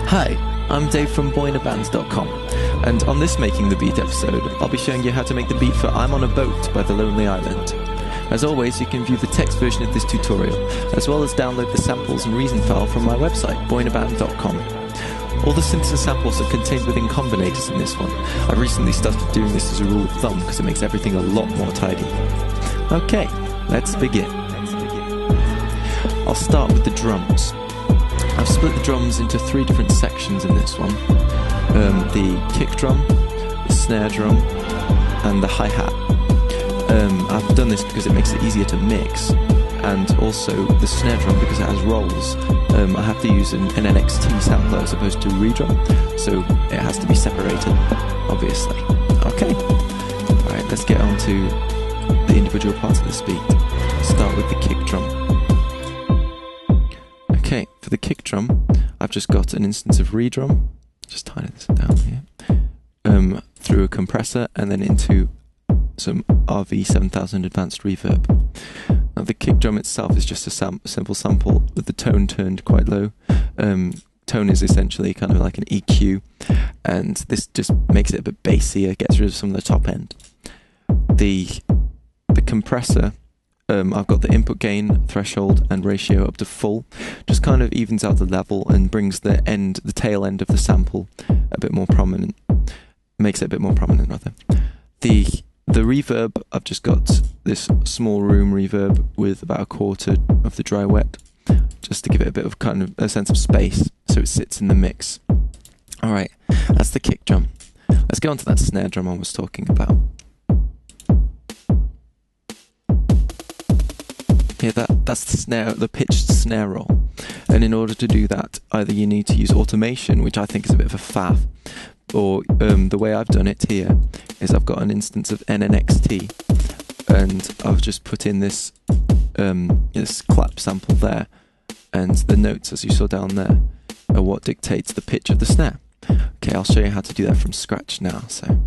Hi, I'm Dave from boyinabands.com, and on this Making the Beat episode, I'll be showing you how to make the beat for I'm on a Boat by The Lonely Island. As always, you can view the text version of this tutorial, as well as download the samples and reason file from my website, boyinabands.com. All the synths and samples are contained within combinators in this one. I've recently started doing this as a rule of thumb because it makes everything a lot more tidy. Okay, let's begin. I'll start with the drums. I've split the drums into 3 different sections in this one. The kick drum, the snare drum, and the hi-hat. I've done this because it makes it easier to mix, and also the snare drum because it has rolls. I have to use an NN-XT sampler as opposed to redrum, so it has to be separated, obviously. Okay, alright, let's get on to the individual parts of this beat. Start with the kick drum. Okay, for the kick drum, I've just got an instance of redrum, just tighten this down here, through a compressor and then into some RV7000 advanced reverb. Now the kick drum itself is just a simple sample with the tone turned quite low. Tone is essentially kind of like an EQ, and this just makes it a bit bassier, gets rid of some of the top end. The compressor, I've got the input gain, threshold and ratio up to full, just kind of evens out the level and brings the tail end of the sample a bit more prominent, makes it a bit more prominent rather. The reverb, I've just got this small room reverb with about a quarter of the dry wet, just to give it a bit of kind of a sense of space so it sits in the mix. Alright, that's the kick drum. Let's go on to that snare drum I was talking about. Yeah, that's the pitched snare roll. And in order to do that, either you need to use automation, which I think is a bit of a faff, or the way I've done it here is I've got an instance of NN-XT, and I've just put in this clap sample there, and the notes, as you saw down there, are what dictates the pitch of the snare. Okay, I'll show you how to do that from scratch now. So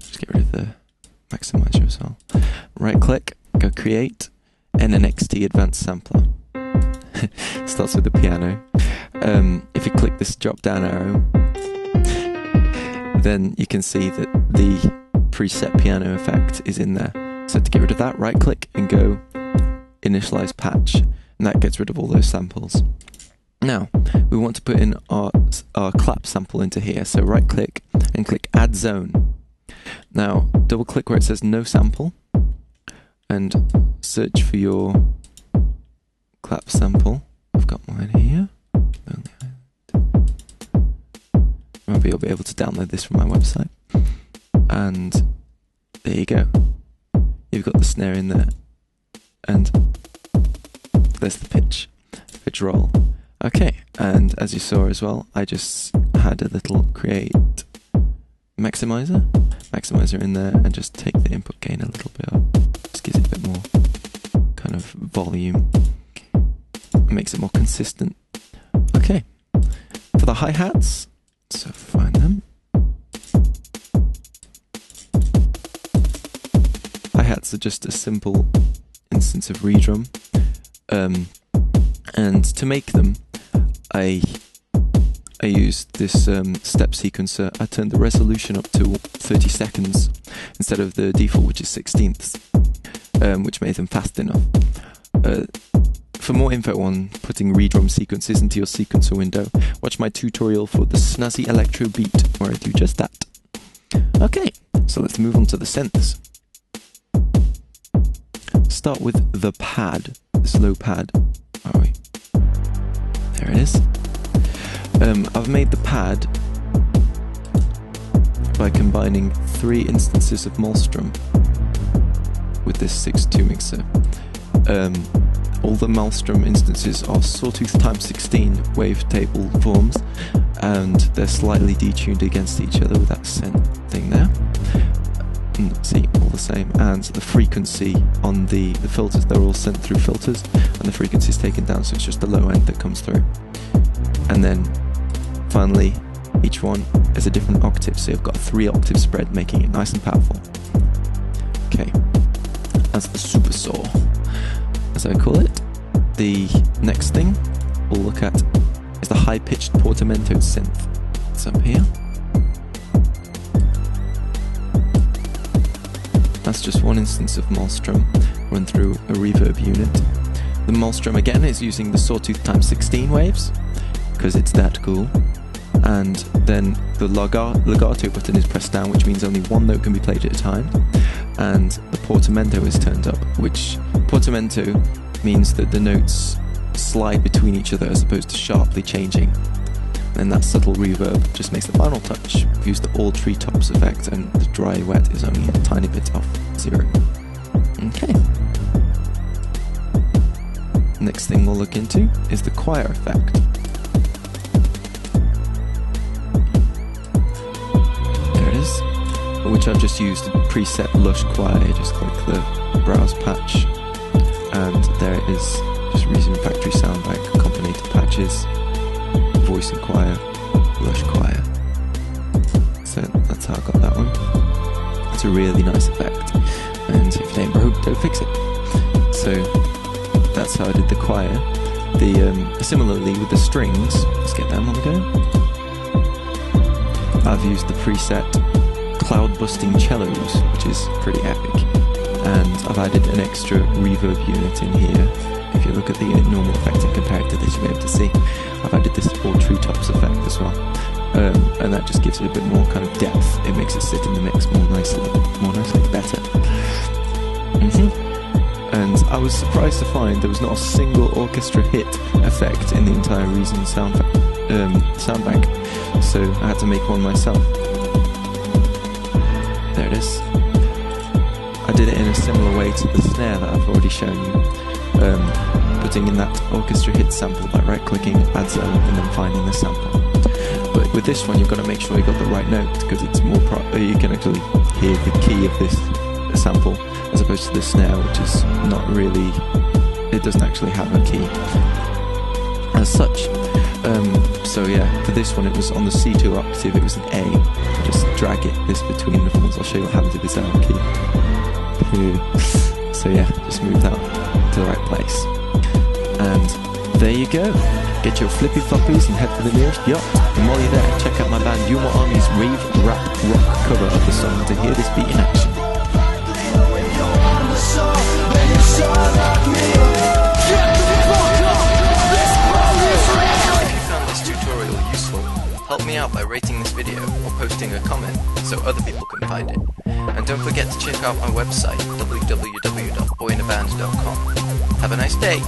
just get rid of the maximizer as well. Right click, go create NN-XT advanced sampler. Starts with the piano. If you click this drop down arrow, then you can see that the preset piano effect is in there. So to get rid of that, right click and go initialize patch, and that gets rid of all those samples. Now we want to put in our clap sample into here, so right click and click add zone. Now double click where it says no sample and search for your clap sample. I've got mine here. Maybe you'll be able to download this from my website. And there you go. You've got the snare in there. And there's the pitch roll. Okay, and as you saw as well, I just had a little create maximizer in there, and just take the input gain a little bit up. Just gives it a bit more kind of volume. It makes it more consistent. Okay, for the hi-hats, so find them. Hi-hats are just a simple instance of redrum, and to make them, I used this step sequencer. I turned the resolution up to 30 seconds instead of the default, which is 16ths, which made them fast enough. For more info on putting redrum sequences into your sequencer window, watch my tutorial for the snazzy electro beat, where I do just that. Okay, so let's move on to the synths. Start with the pad, this low pad. Oh, wait. There it is. I've made the pad by combining 3 instances of Malstrom with this 6-2 mixer. All the Malstrom instances are sawtooth times 16 wavetable forms, and they're slightly detuned against each other with that scent thing there. See, all the same. And the frequency on the filters, they're all sent through filters, and the frequency is taken down, so it's just the low end that comes through. And then finally, each one is a different octave, so you've got a 3-octave spread, making it nice and powerful. Okay, that's the super saw, as I call it. The next thing we'll look at is the high-pitched portamento synth. It's up here. That's just one instance of Malstrom run through a reverb unit. The Malstrom again is using the sawtooth ×16 waves, because it's that cool. And then the legato button is pressed down, which means only one note can be played at a time. And the portamento is turned up, which portamento means that the notes slide between each other as opposed to sharply changing. And that subtle reverb just makes the final touch. I've used the all treetops effect, and the dry wet is only a tiny bit off 0. Okay. Next thing we'll look into is the choir effect. There it is, which I've just used a preset lush choir. Just click the browse patch, and there it is. Just using factory sound bank, accompanied to patches, voice and choir, lush choir. So that's how I got that one. It's a really nice effect, and if it ain't broke, don't fix it. So that's how I did the choir. Similarly with the strings, let's get them on the go. I've used the preset cloud busting cellos, which is pretty epic, and I've added an extra reverb unit in here. If you look at the normal effect and compare it to this, you'll be able to see I've added this all treetops effect as well, and that just gives it a bit more kind of depth. It makes it sit in the mix more nicely better. And I was surprised to find there was not a single orchestra hit effect in the entire Reason sound bank, so I had to make one myself. There it is. I did it in a similar way to the snare that I've already shown you. Putting in that orchestra hit sample by right-clicking, add zone, and then finding the sample. But with this one, you've got to make sure you got the right note, because it's more you can actually hear the key of this sample, as opposed to the snare, which is not really, it doesn't actually have a key as such. So yeah, for this one it was on the C2 octave, it was an A. I just drag this between the ones. I'll show you what happens if it's out of key. So yeah, just move that to the right place. And there you go. Get your flippy floppies and head for the nearest yacht. And while you're there, check out my band Yuma Army's rave rap rock cover of the song to hear this beat in action. If you found this tutorial useful, help me out by rating this video or posting a comment so other people can find it. And don't forget to check out my website, www.boyinaband.com. Have a nice day!